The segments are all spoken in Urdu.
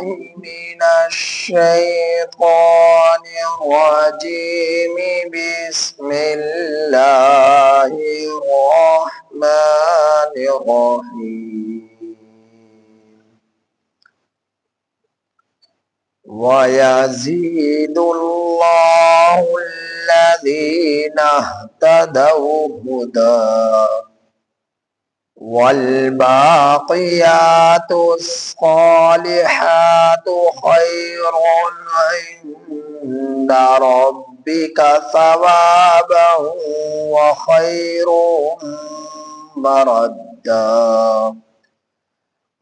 من الشيطان الرجيم. بسم الله الرحمن الرحيم. ويزيد الله الذين اهتدوا هدى والباقيات الصالحات خير عند ربك ثوابا وخير مردا.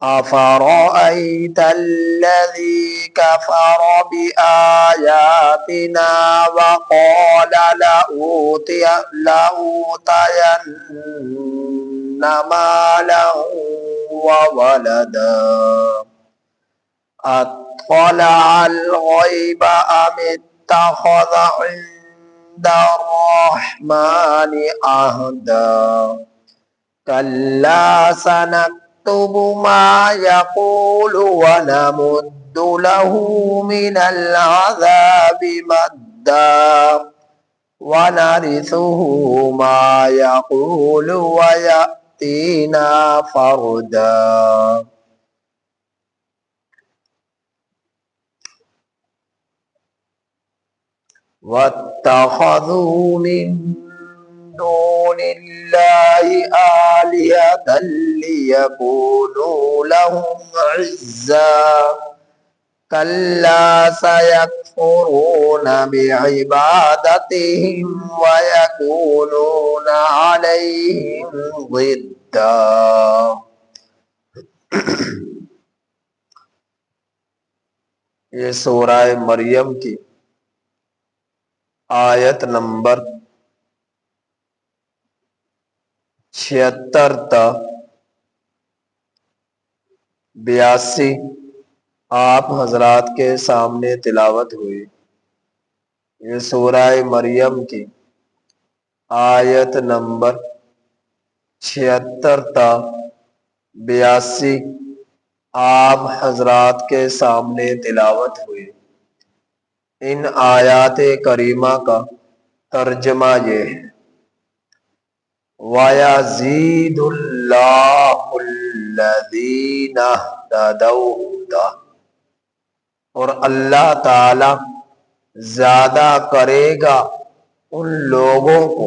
أفرأيت الذي كفر بآياتنا وقال لأوتين مالا وولدا أطلع الغيب أم اتخذ عند الرحمن عهدا. كلا سنكتب ما يقول ونمد له من العذاب مدا ونرثه ما يقول ويأتينا فردا. واتخذوا من دون الله آلهة ليكونوا لهم عزا. كلا سيكفرون بعبادتهم ويكونون عليهم ضدا. یہ سورہ مریم کی آیت نمبر 76 تا 82 آپ حضرات کے سامنے تلاوت ہوئی. یہ سورہ مریم کی آیت نمبر 76 تا 82 آپ حضرات کے سامنے تلاوت ہوئی. ان آیات کریمہ کا ترجمہ یہ ہے: وَيَزِيدُ اللَّهُ الَّذِينَ اهْتَدَوْا هُدًى، اور اللہ تعالی زیادہ کرے گا ان لوگوں کو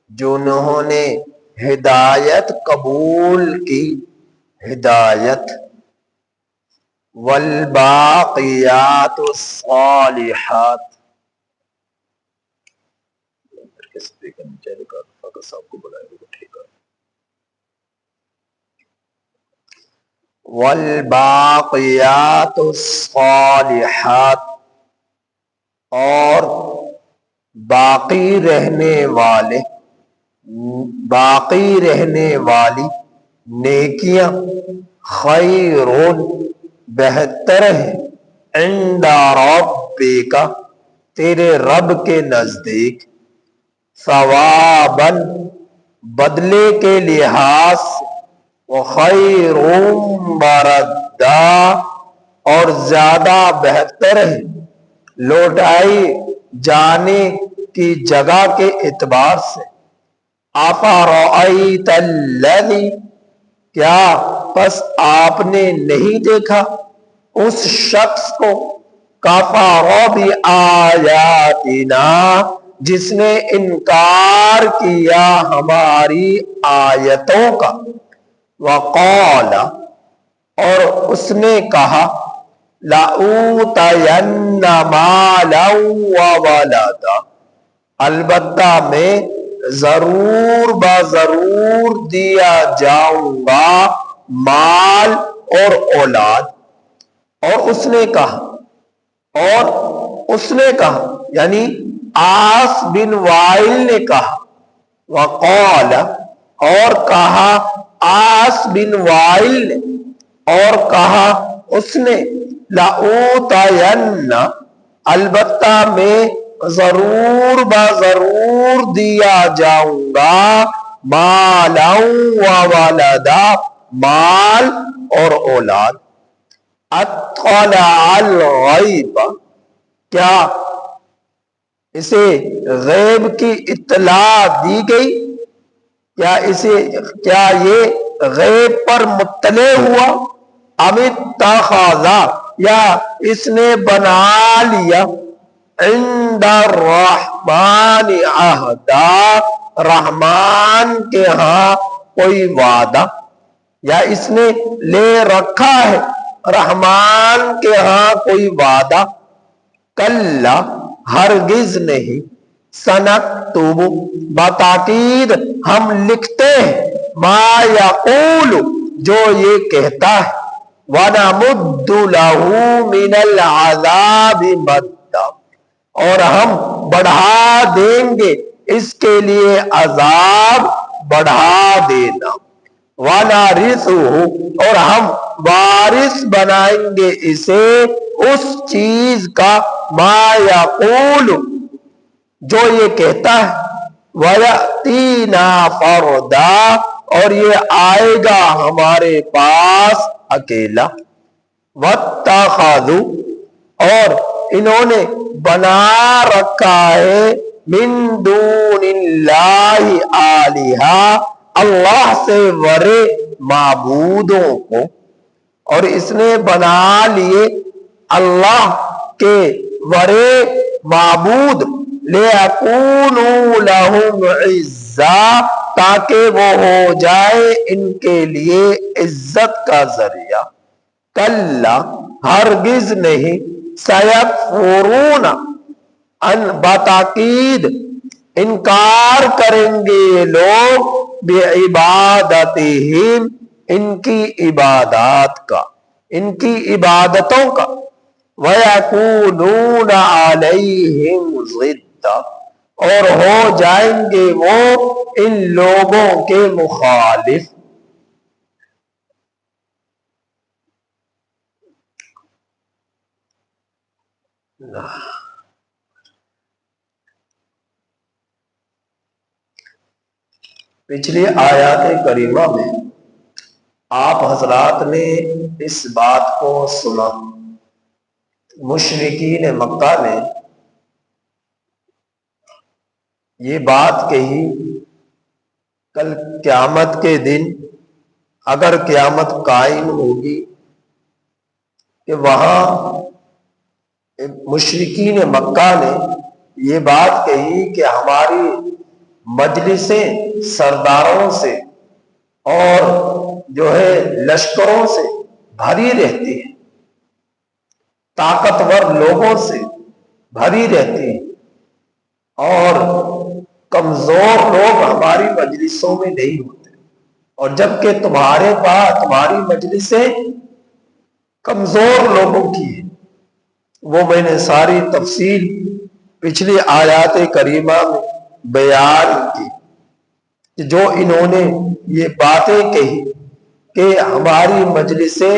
جنہوں نے ہدایت قبول کی ہدایت. والباقیات الصالحات، والباقیات الصالحات، اور باقی رہنے والی نیکیاں خیر بہتر ہے عند ربک تیرے رب کے نزدیک، ثواباً بدلے کے لحاظ سے، وخیر مردا اور زیادہ بہتر ہے لوٹائی جانے کی جگہ کے اعتبار سے. افرأیت الذی، کیا پس آپ نے نہیں دیکھا اس شخص کو، کفر بآیاتنا جس نے انکار کیا ہماری آیتوں کا، وقال اور اس نے کہا، لأوتین مالا وولدا البتہ میں ضرور بضرور دیا جاؤں گا مال اور اولاد. اور اس نے کہا یعنی عاص بن وائل نے کہا، وقال اور کہا عاص بن وائل نے، اور کہا اس نے، لأوتین البتہ میں ضرور بضرور دیا جاؤں گا مالا و ولدا مال اور اولاد. اطلع الغیب، کیا اسے غیب کی اطلاع دی گئی، کیا یہ غیب پر مطلع ہوا، ام اتخذ، یا اس نے بنا لیا، عند الرحمن عہدا، رحمان کے ہاں کوئی وعدہ، یا اس نے لے رکھا ہے رحمان کے ہاں کوئی وعدہ، کلا، ہرگز نہیں، سنکتب، بتاکید ہم لکھتے ہیں، ما یقول، جو یہ کہتا ہے، وَنَمُدُّ لَهُ مِنَ الْعَذَابِ مَدًّا، اور ہم بڑھا دیں گے اس کے لیے عذاب بڑھا دینا، وَنَرِثُهُ، اور ہم وارث بنائیں گے اسے اس چیز کا، ما یقول، جو یہ کہتا ہے، وَيَأْتِينَا فَرْدًا، اور یہ آئے گا ہمارے پاس اکیلا، وَاتَّخَذُوا، اور انہوں نے بنا رکھا ہے، من دون اللہ آلہہ، اللہ سے ورے معبودوں کو، اور اس نے بنا لیے اللہ کے ورے معبود، لِيَكُونُوا لَهُمْ عِزًّا، تاکہ وہ ہو جائے ان کے لیے عزت کا ذریعہ، کلا، ہرگز نہیں، سَيَكْفُرُونَ، بتاکید انکار کریں گے یہ لوگ، بعبادتہم، ان کی عبادات کا، ان کی عبادتوں کا، وَيَكُونُونَ عَلَيْهِمْ ضِدًّا، اور ہو جائیں گے وہ ان لوگوں کے مخالف، پچھلی آیات کریمہ میں آپ حضرات نے اس بات کو سنا، مشرکین مکہ نے یہ بات کہی، کل قیامت کے دن اگر قیامت قائم ہوگی کہ وہاں مشرکین مکہ نے یہ بات کہی کہ ہماری مجلسیں سرداروں سے اور جو ہے لشکروں سے بھری رہتی ہے، طاقتور لوگوں سے بھری رہتی ہے، اور کمزور لوگ ہماری مجلسوں میں نہیں ہوتے، اور جبکہ تمہاری مجلسیں کمزور لوگوں کی ہیں۔ وہ میں نے ساری تفصیل پچھلی آیات کریمہ میں بیان کی، جو انہوں نے یہ باتیں کہی کہ ہماری مجلسیں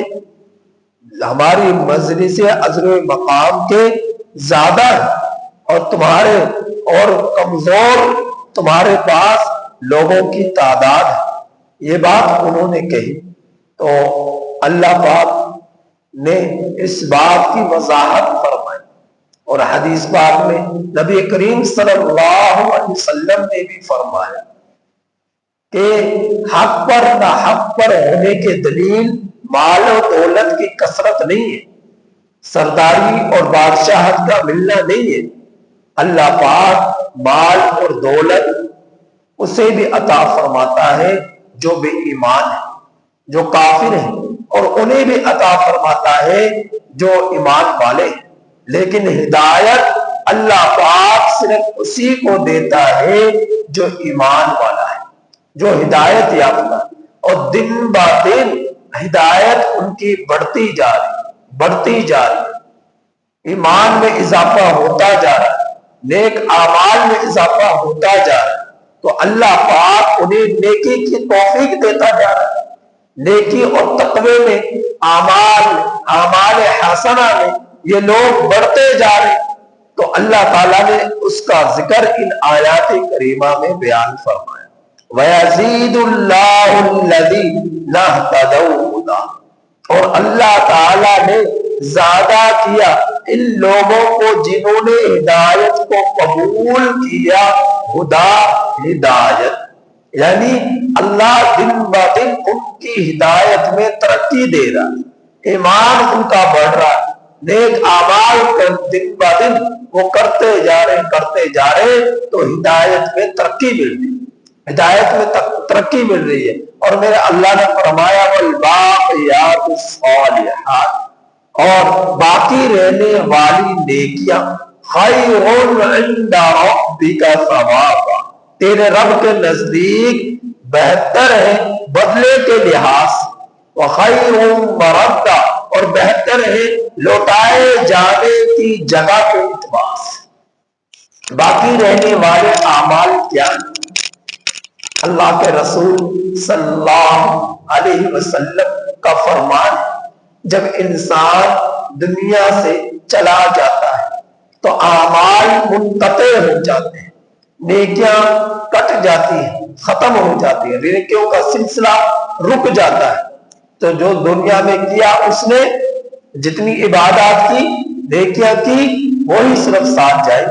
عزر مقام کے زیادہ ہیں، اور کمزور تمہارے پاس لوگوں کی تعداد ہے، یہ بات انہوں نے کہی، تو اللہ پاک نے اس بات کی وضاحت فرمائی، اور حدیث پاک میں نبی کریم صلی اللہ علیہ وسلم نے بھی فرمایا کہ حق پر نہ حق پر ہونے کے دلیل مال و دولت کی کثرت نہیں ہے، سرداری اور بادشاہت کا ملنا نہیں ہے، اللہ پاک مال اور دولت اسے بھی عطا فرماتا ہے جو بے ایمان ہے، جو کافر ہے، اور انہیں بھی عطا فرماتا ہے جو ایمان والے ہیں، لیکن ہدایت اللہ پاک صرف اسی کو دیتا ہے جو ایمان والا ہے، جو ہدایت یافتہ، اور دن با دن ہدایت ان کی بڑھتی جا رہی، ایمان میں اضافہ ہوتا جا رہا ہے، نیک اعمال میں اضافہ ہوتا جا رہا ہے، تو اللہ پاک انہیں نیکی کی توفیق دیتا جا رہا ہے، نیکی اور تقوی میں، اعمال حسنہ میں یہ لوگ بڑھتے جا رہے، تو اللہ تعالیٰ نے اس کا ذکر ان آیات کریمہ میں بیان فرمایا، وَيَزِيدُ اللَّهُ الَّذِينَ اهْتَدَوْا هُدًى، اور اللہ تعالی نے زیادہ کیا ان لوگوں کو جنہوں نے ہدایت کو قبول کیا ہدا ہدایت، یعنی اللہ دن بہ دن ان کی ہدایت میں ترقی دے رہا، ایمان ان کا بڑھ رہا، نیک اعمال دن بہ دن وہ کرتے جا رہے تو ہدایت میں ترقی مل رہی، ہدایت میں ترقی مل رہی ہے۔ اور میرے اللہ نے فرمایا والباقیات الصالحات، اور باقی رہنے والی نیکیاں خیر عند ربک ثوابا، تیرے رب کے نزدیک بہتر ہے بدلے کے لحاظ، وخیر مردا، اور بہتر ہے لوٹائے جانے کی جگہ کے اعتبار سے۔ باقی رہنے والے اعمال کیا؟ اللہ کے رسول صلی اللہ علیہ وسلم کا فرمان، جب انسان دنیا سے چلا جاتا ہے تو اعمال منقطع ہو جاتے ہیں، نیکیاں کٹ جاتی ہیں، ختم ہو جاتی ہیں، نیکیوں کا سلسلہ رک جاتا ہے۔ تو جو دنیا میں کیا اس نے، جتنی عبادات کی، نیکیاں کی، وہی صرف ساتھ جائے،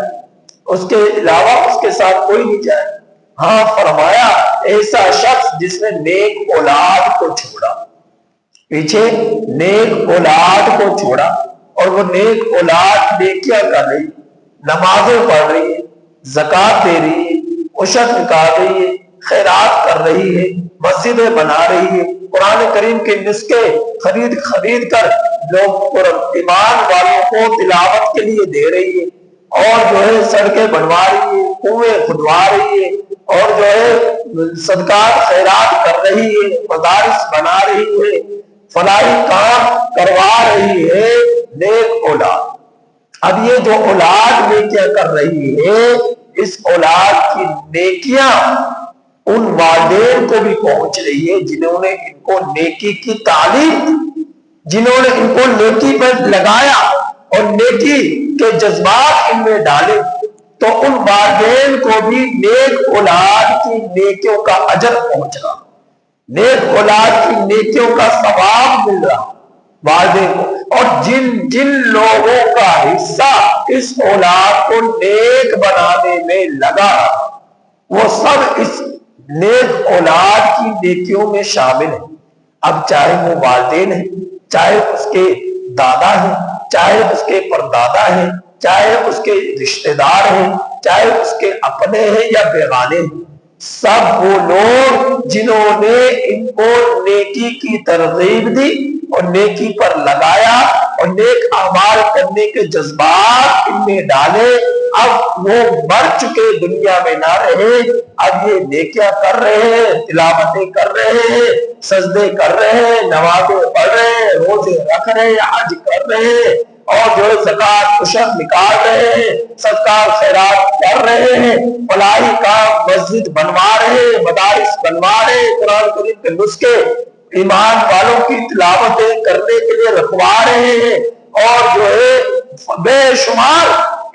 اس کے علاوہ اس کے ساتھ کوئی نہیں جائے۔ ہاں فرمایا ایسا شخص جس نے نیک اولاد کو چھوڑا، پیچھے نیک اولاد کو چھوڑا، اور وہ نیک اولاد نیکیاں کر رہی، نمازیں پڑھ رہی ہے، زکوٰۃ دے رہی ہے، عشر نکال رہی ہے، خیرات کر رہی ہے، مسجدیں بنا رہی ہے، قرآن کریم کے نسخے خرید کر لوگ ایمان والوں کو تلاوت کے لیے دے رہی ہے، اور جو ہے سڑکیں بنوا رہی ہے، کنویں کھدوا رہی ہے، اور جو ہے صدقات خیرات کر رہی ہے، مدارس بنا رہی ہے، فلاحی کام کروا رہی ہے، نیک اولاد۔ اب یہ جو اولاد نیکیاں کر رہی ہے، اس اولاد کی نیکیاں ان والدین کو بھی پہنچ رہی ہے جنہوں نے ان کو نیکی کی تعلیم دی، جنہوں نے ان کو نیکی پر لگایا اور نیکی کے جذبات ان میں ڈالے، تو ان والدین کو بھی نیک اولاد کی نیکیوں کا اجر پہنچ رہا، نیک اولاد کی نیکیوں کا ثواب مل رہا والدین کو۔ اور جن لوگوں کا حصہ اس اولاد کو نیک بنانے میں لگا، وہ سب اس نیک اولاد کی نیکیوں میں شامل ہیں۔ اب چاہے وہ والدین ہیں، چاہے اس کے دادا ہیں، چاہے اس کے پردادا ہیں، چاہے اس کے رشتہ دار ہیں، چاہے اس کے اپنے ہیں یا بیگانے ہیں، سب وہ لوگ جنہوں نے ان کو نیکی کی ترغیب دی اور نیکی پر لگایا اور نیک اعمال کرنے کے جذبات ان میں ڈالے، اب وہ مر چکے دنیا میں نہ رہے، اب یہ نیکیاں کر رہے ہیں، تلاوتیں کر رہے ہیں، سجدے کر رہے ہیں، نمازیں پڑھ رہے ہیں، روزے رکھ رہے ہیں، حج کر رہے ہیں، اور جو زکوٰۃ عشر نکال رہے ہیں، صدقات خیرات کر رہے ہیں، فلاحی کام مسجد بنوا رہے ہیں، مدارس بنوا رہے ہیں، قرآن کریم کے نسخے ایمان والوں کی تلاوتیں کرنے کے لیے رکھوا رہے ہیں، اور جو ہے بے شمار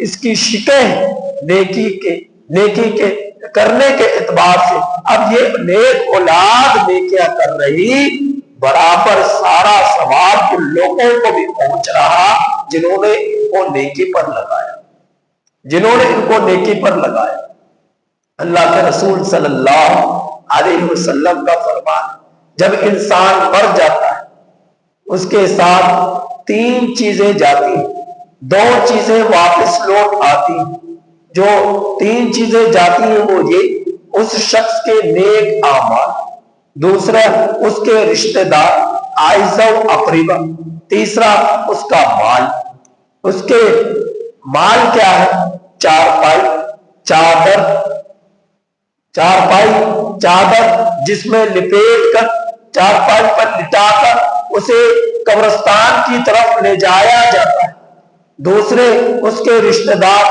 اس کی شکیں نیکی کے کرنے کے اعتبار سے۔ اب یہ نیک اولاد نیکیاں کر رہی، برابر سارا ثواب ان لوگوں کو بھی پہنچ رہا جنہوں نے ان کو نیکی پر لگایا، جنہوں نے ان کو نیکی پر لگایا۔ اللہ کے رسول صلی اللہ علیہ وسلم کا فرمان، جب انسان مر جاتا ہے اس کے ساتھ تین چیزیں جاتی ہیں، دو چیزیں واپس لوٹ آتی ہیں۔ جو تین چیزیں جاتی ہیں وہ یہ، اس شخص کے نیک اعمال، دوسرا اس کے رشتہ دار اعزا و اقربا، تیسرا اس کا مال۔ اس کے مال کیا ہے؟ چارپائی، چادر جس میں لپیٹ کر چارپائی پر لٹا کر اسے قبرستان کی طرف لے جایا جاتا ہے۔ دوسرے اس کے رشتہ دار،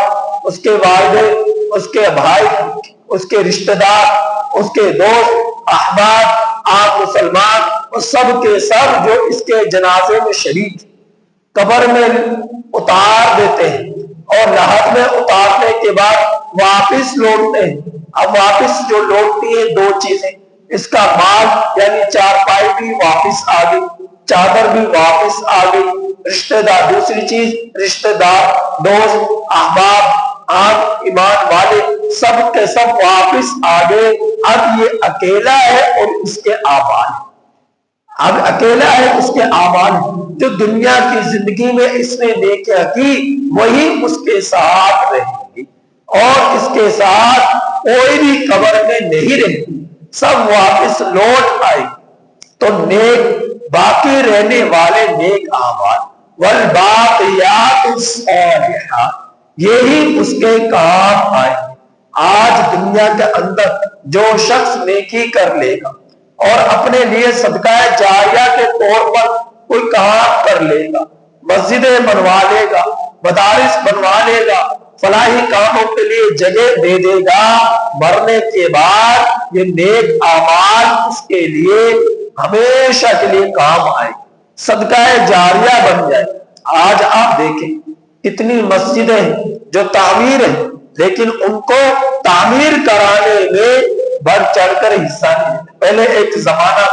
اس کے والدین، اس کے بھائی، اس کے رشتہ دار، اس کے دوست احباب، آپ مسلمان، اور سب کے سب جو اس کے جنازے میں شریک قبر میں اتار دیتے ہیں، اور لحد میں اتارنے کے بعد واپس لوٹتے ہیں۔ اب واپس جو لوٹتی ہیں دو چیزیں، اس کا مال یعنی چارپائی بھی واپس آ گئی، چادر بھی واپس آ گئی، رشتہ دار، دوسری چیز رشتہ دار، دوست، احباب، آپ ایمان والے سب کے سب واپس آ گئے۔ اب یہ اکیلا ہے اور اس کے آباد، اب اکیلا ہے اس کے آباد، جو دنیا کی زندگی میں اس نے نیکیاں کی وہی اس کے ساتھ رہے گی، اور اس کے ساتھ کوئی بھی قبر میں نہیں رہے گی، سب واپس لوٹ آئے۔ تو نیک باقی رہنے والے نیک اعمال والباقیات الصالحات، یہی اس کے کام آئے۔ آج دنیا کے اندر جو شخص نیکی کر لے گا اور اپنے لیے صدقہ جاریہ کے طور پر کوئی کام کر لے گا، مسجدیں بنوا لے گا، مدارس بنوا لے گا، فلاحی کاموں کے لیے جگہ دے دے گا، مرنے کے بعد یہ نیک اعمال اس کے لیے ہمیشہ کے لیے کام آئے، صدقہ جاریہ بن جائے۔ آج آپ دیکھیں کتنی مسجدیں جو تعمیر ہیں لیکن ان کو تعمیر کرانے میں بڑھ چڑھ کر حصہ نہیں لیتے۔ پہلے ایک زمانہ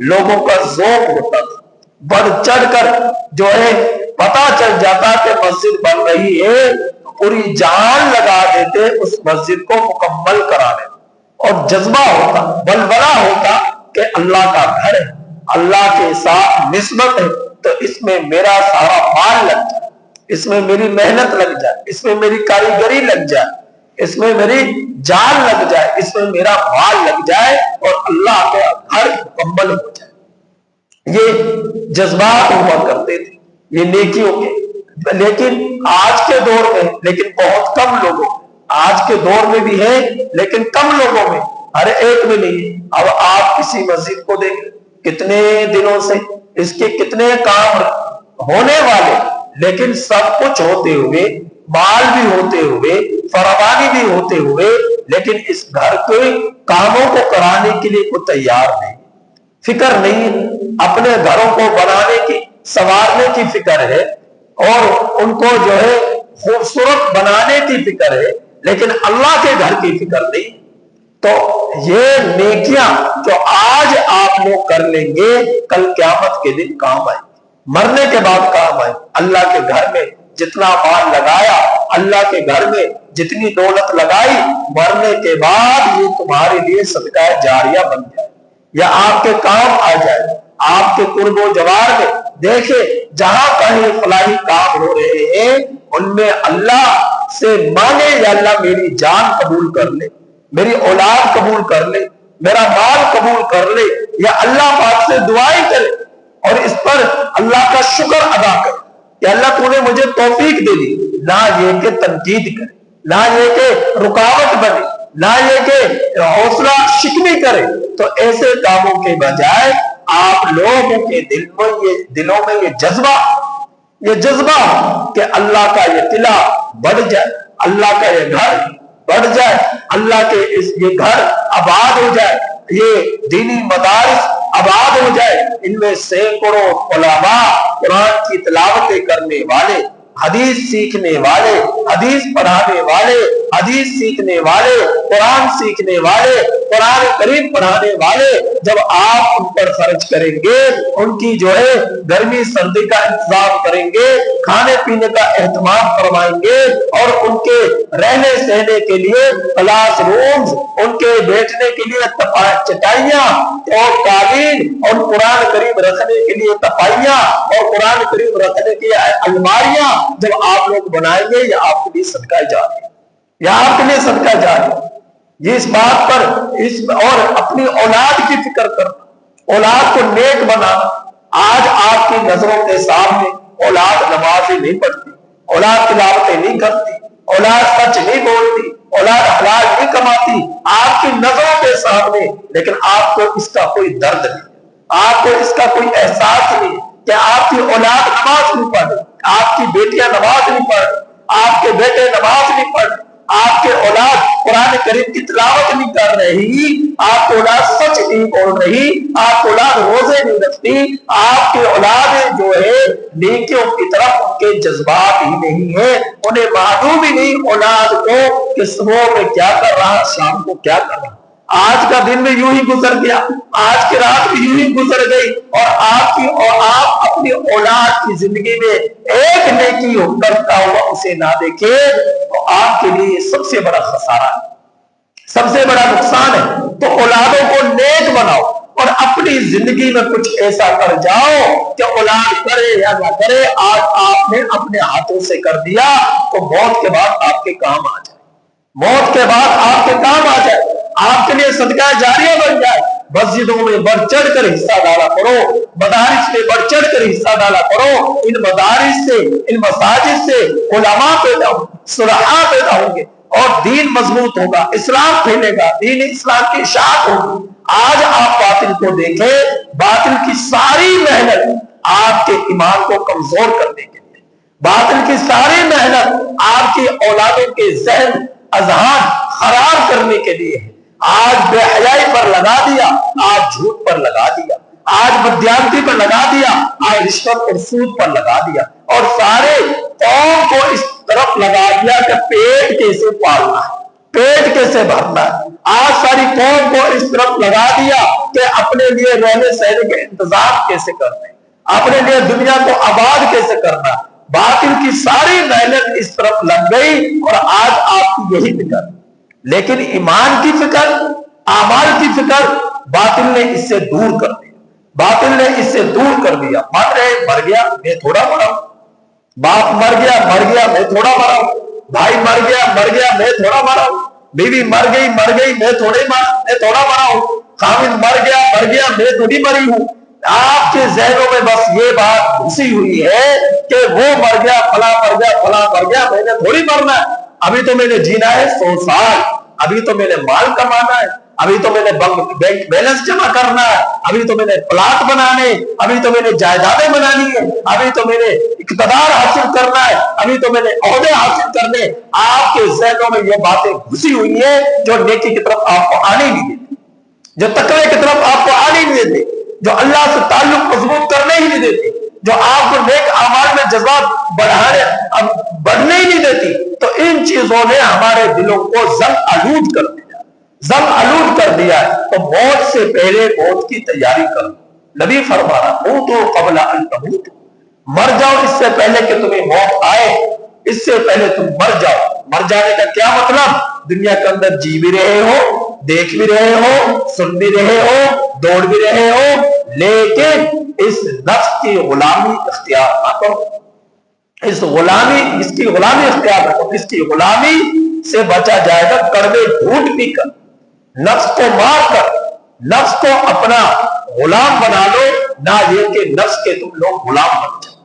لوگوں کا ذوق ہوتا تھا، بڑھ چڑھ کر جو ہے پتا چل جاتا کہ مسجد بن رہی ہے پوری جان لگا دیتے اس مسجد کو مکمل کرانے، اور جذبہ ہوتا، بلبلہ ہوتا کہ اللہ کا گھر ہے، اللہ کے ساتھ نسبت ہے، تو اس میں میرا سارا مال لگ جائے، اس میں میری محنت لگ جائے، اس میں میری کاریگری لگ جائے، اس میں میری جان لگ جائے، اس میں میرا مال لگ جائے اور اللہ کا گھر مکمل ہو جائے۔ یہ جذبات ہوا کرتے تھے یہ نیکیوں کے، لیکن آج کے دور میں لیکن بہت کم لوگوں، آج کے دور میں بھی ہے لیکن کم لوگوں میں، ہر ایک میں نہیں۔ اب آپ کسی مسجد کو دیکھیں کتنے دنوں سے اس کے کتنے کام ہونے والے، لیکن سب کچھ ہوتے ہوئے، مال بھی ہوتے ہوئے، فراوانی بھی ہوتے ہوئے، لیکن اس گھر کے کاموں کو کرانے کے لیے کوئی تیار نہیں، فکر نہیں، اپنے گھروں کو بنانے کی، سنوارنے کی فکر ہے اور ان کو جو ہے خوبصورت بنانے کی فکر ہے، لیکن اللہ کے گھر کی فکر نہیں۔ تو یہ نیکیاں جو آج آپ لوگ کر لیں گے کل قیامت کے دن کام آئے، مرنے کے بعد کام آئے۔ اللہ کے گھر میں جتنا مال لگایا، اللہ کے گھر میں جتنی دولت لگائی، مرنے کے بعد یہ تمہارے لیے صدقہ جاریہ بن جائے یا آپ کے کام آ جائے۔ آپ کے قرب و جوار میں دیکھیں جہاں کہیں فلاحی کام ہو رہے ہیں ان میں اللہ سے مانگے یا اللہ میری جان قبول کر لے، میری اولاد قبول کر لے، میرا مال قبول کر لے، یا اللہ پاک سے دعائیں کرے اور اس پر اللہ کا شکر ادا کرے کہ اللہ تو نے مجھے توفیق دے دی، نہ یہ کہ تنقید کرے، نہ یہ کہ رکاوٹ بنے، نہ یہ کہ حوصلہ شکنی کرے۔ تو ایسے کاموں کے بجائے آپ لوگوں کے دلوں میں یہ جذبہ کہ اللہ کا یہ قلعہ بڑھ جائے، اللہ کا یہ گھر بڑھ جائے، اللہ کے یہ گھر آباد ہو جائے، یہ دینی مدارس آباد ہو جائے، ان میں سینکڑوں علماء قرآن کی تلاوتیں کرنے والے، حدیث سیکھنے والے، حدیث پڑھانے والے، حدیث سیکھنے والے، قرآن سیکھنے والے، قرآن کریم پڑھانے والے، جب آپ ان پر خرچ کریں گے، ان کی جو ہے گرمی سردی کا انتظام کریں گے، کھانے پینے کا اہتمام فرمائیں گے، اور ان کے رہنے سہنے کے لیے کلاس رومز، ان کے بیٹھنے کے لیے چٹائیاں اور قالین، اور قرآن کریم رکھنے کے لیے تپائیاں اور قرآن کریم رکھنے کے لیے الماریاں جب آپ لوگ بنائیں گے، یہ آپ کے لیے صدقہ جاریہ، یا آپ کے لیے صدقہ جاریہ۔ یہ اس بات پر اور اپنی اولاد کی فکر کرنا، اولاد کو نیک بنانا۔ آج آپ کی نظروں کے سامنے اولاد نمازیں نہیں پڑھتی، اولاد تلاوتیں نہیں کرتی، اولاد سچ نہیں بولتی، اولاد حلال نہیں کماتی، آپ کی نظروں کے سامنے، لیکن آپ کو اس کا کوئی درد نہیں، آپ کو اس کا کوئی احساس نہیں کہ آپ کی اولاد نماز نہیں پڑھ، آپ کی بیٹیاں نماز نہیں پڑھ، آپ کے بیٹے نماز نہیں پڑھ، آپ کے اولاد قرآن کریم کی تلاوت نہیں کر رہی، آپ کی اولاد سچ نہیں بول رہی، آپ کی اولاد روزے نہیں رکھتی، آپ کی اولاد جو ہے نیکیوں کی طرف ان کے جذبات ہی نہیں ہے، انہیں معلوم ہی نہیں اولاد کو کہ صبح میں کیا کر رہا، شام کو کیا کر رہا۔ آج کا دن بھی یوں ہی گزر گیا، آج کی رات بھی یوں ہی گزر گئی، اور آپ اپنی اولاد کی زندگی میں ایک نیکی کرتا ہوا اسے نہ دیکھے تو آپ کے لیے سب سے بڑا خسارہ ہے، سب سے بڑا نقصان ہے۔ تو اولادوں کو نیک بناؤ اور اپنی زندگی میں کچھ ایسا کر جاؤ کہ اولاد کرے یا نہ کرے، آج آپ نے اپنے ہاتھوں سے کر دیا تو موت کے بعد آپ کے کام آ جائے، موت کے بعد آپ کے کام آ جائے، آپ کے لیے صدقہ جاریہ بن جائے۔ مسجدوں میں بڑھ چڑھ کر حصہ ڈالا کرو، مدارس میں بڑھ چڑھ کر حصہ ڈالا کرو، ان مدارس سے، ان مساجد سے علماء پیدا ہوں گے، صلحاء پیدا ہوں گے اور دین مضبوط ہوگا، اسلام پھیلے گا، دین اسلام کی اشاعت ہوگی۔ آج آپ باطل کو دیکھیں، باطل کی ساری محنت آپ کے ایمان کو کمزور کرنے کے لیے، باطل کی ساری محنت آپ کی اولادوں کے ذہن اذہان خراب کرنے کے لیے ہے۔ آج بے حیائی پر لگا دیا، آج جھوٹ پر لگا دیا، آج بدیانتی پر لگا دیا، آج رشوت اور سود پر لگا دیا، اور سارے قوم کو اس طرف لگا دیا کہ پیٹ کیسے پالنا ہے، پیٹ کیسے بھرنا ہے۔ آج ساری قوم کو اس طرف لگا دیا کہ اپنے لیے رہنے سہنے کے انتظام کیسے کرنا ہے، اپنے لیے دنیا کو آباد کیسے کرنا ہے۔ باطل کی ساری محنت اس طرف لگ گئی اور آج آپ کی یہی فکر، لیکن ایمان کی فکر، اعمال کی فکر باطل نے اس سے دور کر دیا، باطل نے اس سے دور کر دیا۔ مر گیا میں تھوڑا مرا ہوں، باپ مر گیا میں تھوڑا مرا ہوں، بھائی مر گیا میں تھوڑا مرا ہوں، بیوی مر گئی میں تھوڑا مرا ہوں، خامد مر گیا میں تھوڑی مری ہوں۔ آپ کے ذہنوں میں بس یہ بات گھسی ہوئی ہے کہ وہ مر گیا، فلاں مر گیا، میں نے تھوڑی مرنا ہے، ابھی تو میں نے جینا ہے 100 سال، ابھی تو میں نے مال کمانا ہے، ابھی تو میں نے بینک بیلنس جمع کرنا ہے، ابھی تو میں نے پلاٹ بنانے، ابھی تو میں نے جائیدادیں بنانی ہے، ابھی تو میں نے اقتدار حاصل کرنا ہے، ابھی تو میں نے عہدے حاصل کرنے۔ آپ کے ذہنوں میں یہ باتیں گھسی ہوئی ہیں جو نیکی کی طرف آپ کو آنے نہیں دیتی، جو تقوی کی طرف آپ کو آنے نہیں دیتے، جو اللہ سے تعلق مضبوط کرنے ہی نہیں دیتی، جو آپ کو نیک اعمال میں جذبات بڑھنے ہی نہیں دیتی۔ تو ان چیزوں نے ہمارے دلوں کو ضم آلود کر دیا ہے۔ تو موت سے پہلے موت کی تیاری کرو۔ نبی فرما رہا موتو قبل ان تموتوا، مر جاؤ اس سے پہلے کہ تمہیں موت آئے، اس سے پہلے تم مر جاؤ۔ مر جانے کا کیا مطلب؟ دنیا کے اندر جی بھی رہے ہو، دیکھ بھی رہے ہو، سن بھی رہے ہو، دوڑ بھی رہے ہو، لیکن اس نفس کی غلامی اختیار نہ کرو، اس کی غلامی اختیار نہ کرو۔ اس کی غلامی سے بچا جائے گا کڑوے جھوٹ پی کر، نفس کو مار کر، نفس کو اپنا غلام بنا لو، نہ یہ کہ نفس کے تم لوگ غلام بن جاؤ۔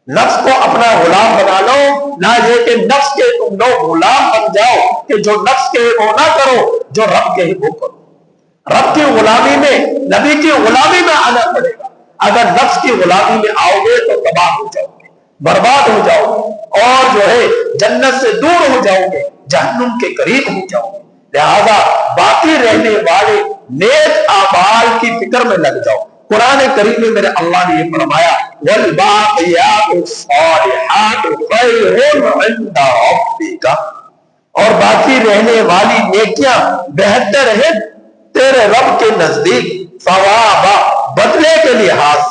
نفس کو اپنا غلام بنا لو، نہ یہ کہ نفس کے تم لوگ غلام بن جاؤ کہ جو نفس کے وہ نہ کرو، جو رب کے ہی وہ کرو۔ رب کی غلامی میں، نبی کی غلامی میں آنا پڑے گا۔ اگر نفس کی غلامی میں آؤ گے تو تباہ ہو جاؤ گے، برباد ہو جاؤ گے، اور جو ہے جنت سے دور ہو جاؤ گے، جہنم کے قریب ہو جاؤ گے۔ لہذا باقی رہنے والے نیک اعمال کی فکر میں لگ جاؤ۔ قرآن کریم میں میرے اللہ نے یہ فرمایا والباقیات الصالحات خیر عند ربک، اور باقی رہنے والی نیکیاں بہتر ہے تیرے رب کے نزدیک، ثوابا بدلے کے لحاظ،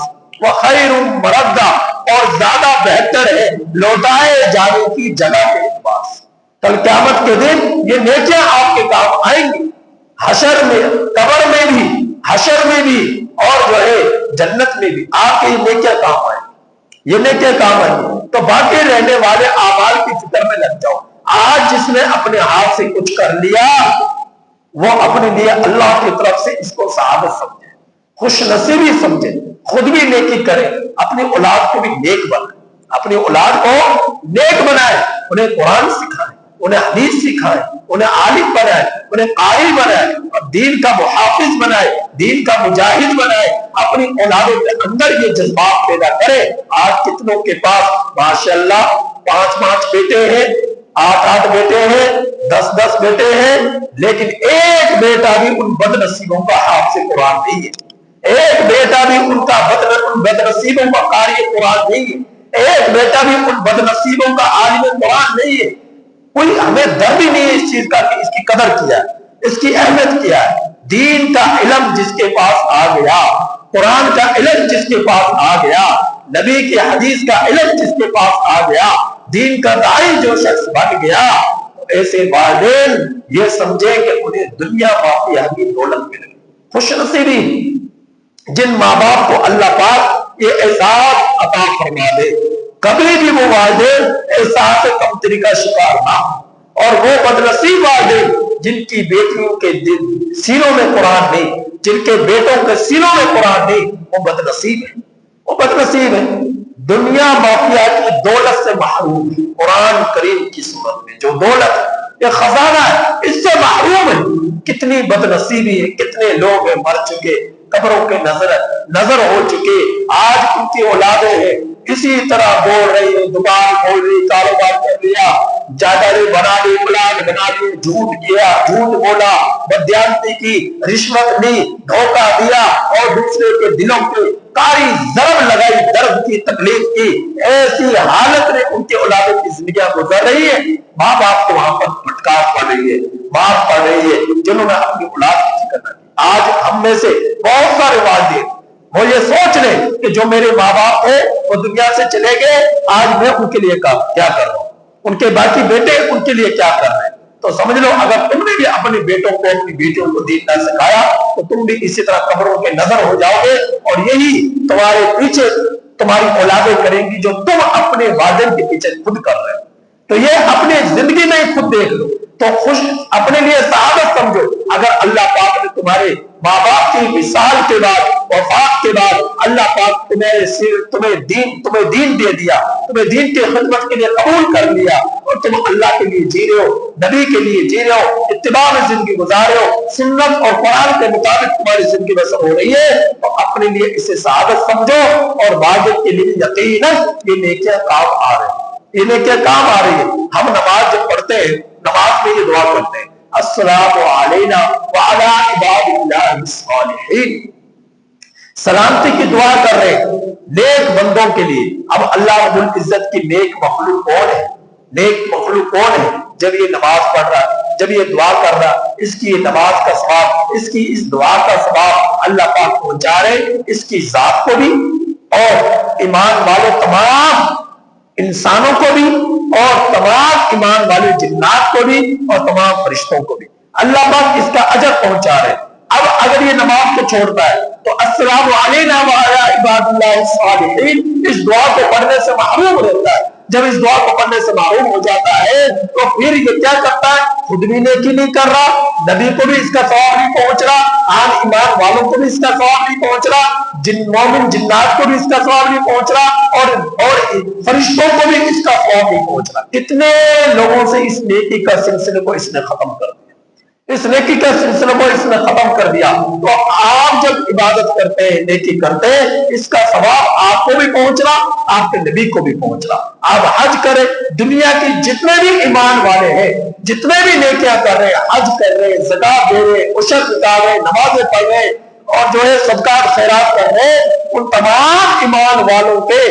وخیر مردا اور زیادہ بہتر ہے لوٹائے جانے کی جگہ کے اعتبار سے۔ کل قیامت کے دن یہ نیکیاں آپ کے کام آئیں گی، حشر میں، قبر میں بھی، حشر میں بھی، اور جو ہے جنت میں بھی آپ کے یہ نیکیاں کام آئیں گی، یہ نیکیاں کام آئیں گی۔ تو باقی رہنے والے اعمال کی فکر میں لگ جاؤ۔ آج جس نے اپنے ہاتھ سے کچھ کر لیا وہ اپنے لیے اللہ کی طرف سے اس کو سعادت سمجھے، خوش نصیبی سمجھے، خود بھی نیکی کرے، اپنی اولاد کو بھی نیک بنائے، اپنی اولاد کو نیک بنائے، انہیں قرآن سکھائے، انہیں حدیث سکھائے، انہیں عالم بنائے، انہیں قاری بنائے، اور دین کا محافظ بنائے، دین کا مجاہد بنائے، اپنی اولادوں کے اندر یہ جذبات پیدا کرے۔ آج کتنوں کے پاس ماشاءاللہ 5 بیٹے ہیں، 8 بیٹے ہیں، 10 بیٹے ہیں، لیکن ایک بیٹا بھی ان بد نصیبوں کا حافظ قرآن نہیں ہے، ایک بیٹا بھی ان کا بد نصیبوں کا قاری قرآن نہیں ہے، ایک بیٹا بھی ان بد نصیبوں کا عالم قرآن نہیں ہے۔ کوئی ہمیں درد ہی نہیں ہے اس چیز کا کہ اس کی قدر کیا ہے، اس کی اہمیت کیا ہے۔ دین کا علم جس کے پاس آ گیا، قرآن کا علم جس کے پاس آ گیا، نبی کی حدیث کا علم جس کے پاس آ گیا، دین کا داعی جو شخص بن گیا، ایسے والدین یہ سمجھے کہ انہیں دنیا باقیہ کی دولت مل گئی۔ خوش نصیبی جن ماں باپ کو اللہ پاک یہ احساس عطا فرما دے، کبھی بھی وہ والدین احساس کمتری کا شکار نہ، اور وہ بدنصیب والدین جن کی بیٹیوں کے سینوں میں قرآن نہیں، جن کے بیٹوں کے سینوں میں قرآن نہیں، وہ بدنصیب ہے، وہ بدنصیب ہے، دنیا باقیہ کی دولت سے محروم ہے۔ قرآن کریم کی صورت میں جو دولت یہ خزانہ ہے اس سے محروم ہے۔ کتنی بدنصیبی ہے، کتنے لوگ ہیں مر چکے، قبروں کے نظر ہو چکے، آج ان کی اولادیں ہیں اسی طرح بول رہی ہے، دکان کھول رہی، کاروبار کر لیا، جائیدادیں بنا لی، پلاٹ بنا لی، جھوٹ کیا، جھوٹ بولا، بدیانتی کی، رشوت لی، دھوکہ دیا، اور دوسرے کے دلوں کے کاری ضرب لگائی، درد کی تکلیف کی، ایسی حالت میں ان کے اولادوں کی زندگیاں گزر رہی ہے۔ ماں باپ کو وہاں پر پھٹکار پڑ رہی ہے، مار پڑ رہی ہے، جنہوں نے اپنی اولاد کی فکر نہ کی۔ آج ہم میں سے بہت سارے والدین وہ یہ سوچ لیں کہ جو میرے ماں باپ ہیں وہ دنیا سے چلے گئے، آج میں ان کے لیے کیا کر رہا ہوں، ان کے باقی بیٹے ان کے لیے کیا کر رہے ہیں۔ تو سمجھ لو اگر تم نے بھی اپنے بیٹوں کو، اپنی بیٹیوں کو دین نہ سکھایا تو تم بھی اسی طرح قبروں کے نظر ہو جاؤ گے، اور یہی تمہارے پیچھے تمہاری اولادیں کریں گی جو تم اپنے والدین کے پیچھے خود کر رہے ہو۔ تو یہ اپنی زندگی میں خود دیکھ لو تو خوش اپنے لیے سعادت سمجھو۔ اگر اللہ پاک نے تمہارے ماں باپ کی وصال کے بعد، وفات کے بعد، اللہ پاک تمہیں دین دے دیا، تمہیں دین کی خدمت کے لیے قبول کر لیا، اور تم اللہ کے لیے جی رہے ہو، نبی کے لیے جی رہے ہو، اتباع میں زندگی گزار رہے ہو، سنت اور قرآن کے مطابق تمہاری زندگی بسر ہو رہی ہے، تو اپنے لیے اسے سعادت سمجھو، اور والدین کے لیے یقیناً یہ نیکیاں کام آ رہے ہیں، یہ نیکیاں کام آ رہی ہے۔ ہم نماز جب پڑھتے ہیں، نماز میں یہ دعا کرتے ہیں، السلام علینا وعلی عباد اللہ الصالحین، سلامتی کی دعا کر رہے ہیں نیک بندوں کے لیے۔ اب اللہ رب العزت کی نیک مخلوق کون ہے؟ نیک مخلوق کون ہے؟ جب یہ نماز پڑھ رہا ہے، جب یہ دعا کر رہا ہے، اس کی یہ نماز کا ثواب، اس کی اس دعا کا ثواب اللہ پاک پہنچا رہے اس کی ذات کو بھی، اور ایمان والے تمام انسانوں کو بھی، اور تمام ایمان والے جنات کو بھی، اور تمام فرشتوں کو بھی اللہ پاک اس کا اجر پہنچا رہے۔ اب اگر یہ نماز کو چھوڑتا ہے تو السلام علینا وعلی عباد اللہ الصالحین اس دعا کو پڑھنے سے محروم رہتا ہے۔ جب اس دعا کو پڑھنے سے محروم ہو جاتا ہے تو پھر یہ کیا کرتا ہے؟ خود بھی نیکی نہیں کر رہا، نبی کو بھی اس کا ثواب نہیں پہنچ رہا، عام ایمان والوں کو بھی اس کا ثواب نہیں پہنچ رہا، مومن جنات کو بھی اس کا ثواب نہیں پہنچ رہا، اور فرشتوں کو بھی اس کا ثواب نہیں پہنچ رہا۔ کتنے لوگوں سے اس نیکی کا سلسلے کو اس نے ختم کر دیا، اس نیکی کا سلسلے کو اس نے ختم کر دیا۔ تو آپ جب عبادت کرتے ہیں، نیکی کرتے ہیں، اس کا ثواب آپ کو بھی پہنچ رہا، آپ کے نبی کو بھی پہنچ رہا۔ آپ حج کریں، دنیا کی جتنے بھی ایمان والے ہیں، جتنے بھی نیکیاں کر رہے ہیں، حج کر رہے ہیں، زکات دے رہے ہیں، عشر ادا رہے ہیں، نمازیں پڑھ رہے ہیں، اور جو ہے صدقات خیرات کر رہے ہیں، ان تمام ایمان والوں کے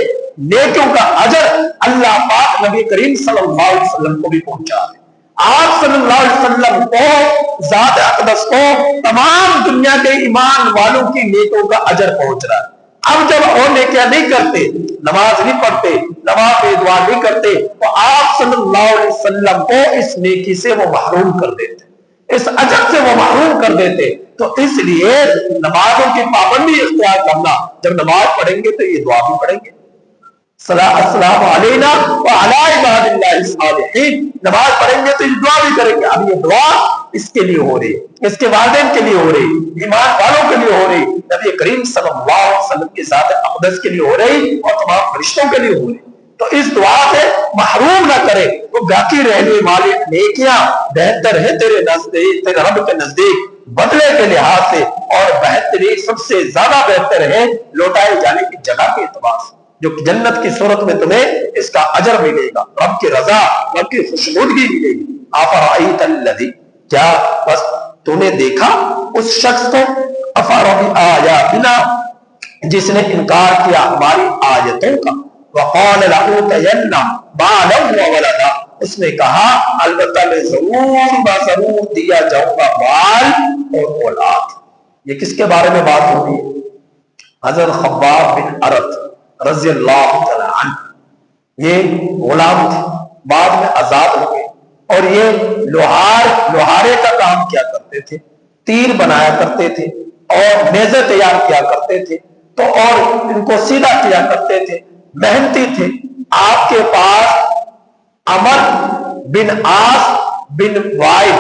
نیکیوں کا اجر اللہ پاک نبی کریم صلی اللہ علیہ وسلم کو بھی پہنچا ہے۔ آپ صلی اللہ علیہ وسلم کو، ذات اقدس کو، تمام دنیا کے ایمان والوں کی نیکیوں کا اجر پہنچ رہا ہے۔ اب جب اور نیکیاں نہیں کرتے، نماز نہیں پڑھتے، نماز میں دعا نہیں کرتے، تو آپ صلی اللہ علیہ وسلم کو اس نیکی سے وہ محروم کر دیتے، اس اجر سے وہ محروم کر دیتے۔ تو اس لیے نمازوں کی پابندی اختیار کرنا، جب نماز پڑھیں گے تو یہ دعا بھی پڑھیں گے، السلام علینا وعلی عباد اللہ الصالحین، نماز پڑھیں گے تو یہ دعا بھی کریں گے۔ اب یہ دعا اس کے لیے ہو رہی، اس کے والدین کے لیے ہو رہی، ایمان والوں کے لیے ہو رہی، نبی کریم صلی اللہ علیہ وسلم کی ذات اقدس کے لیے ہو رہی، اور تمام فرشتوں کے لیے ہو رہی۔ تو اس دعا سے محروم نہ کرے، وہ باقی رہنے والی نیکیاں بہتر ہے تیرے نزدیک، تیرے رب کے نزدیک بدلے کے لحاظ سے، اور بہترین سب سے زیادہ بہتر ہے لوٹائے جانے کی جگہ کے اعتبار سے، جو جنت کی صورت میں تمہیں اس کا اجر ملے گا، رب کی رضا، رب کی خوشنودگی ملے گی۔ افرأیت الذی، کیا بس تو نے دیکھا اس شخص کو، افرأیت بآیاتنا، جس نے انکار کیا ہماری آیتوں کا، وقال لأوتین مالا وولدا، اس نے کہا البتہ میں ضرور دیا جاؤں گا مال اور اولاد۔ یہ کس کے بارے میں بات ہو رہی ہے؟ حضرت خباب بن ارت رضی اللہ تعالی عنہ، یہ غلام تھے، بعد میں آزاد ہو گئے، اور یہ لوہارے کا کام کیا کرتے تھے، تیر بنایا کرتے تھے اور نیزے تیار کیا کرتے تھے، تو اور ان کو سیدھا کیا کرتے تھے، محنتی تھے۔ آپ کے پاس عمر بن عاص بن وائل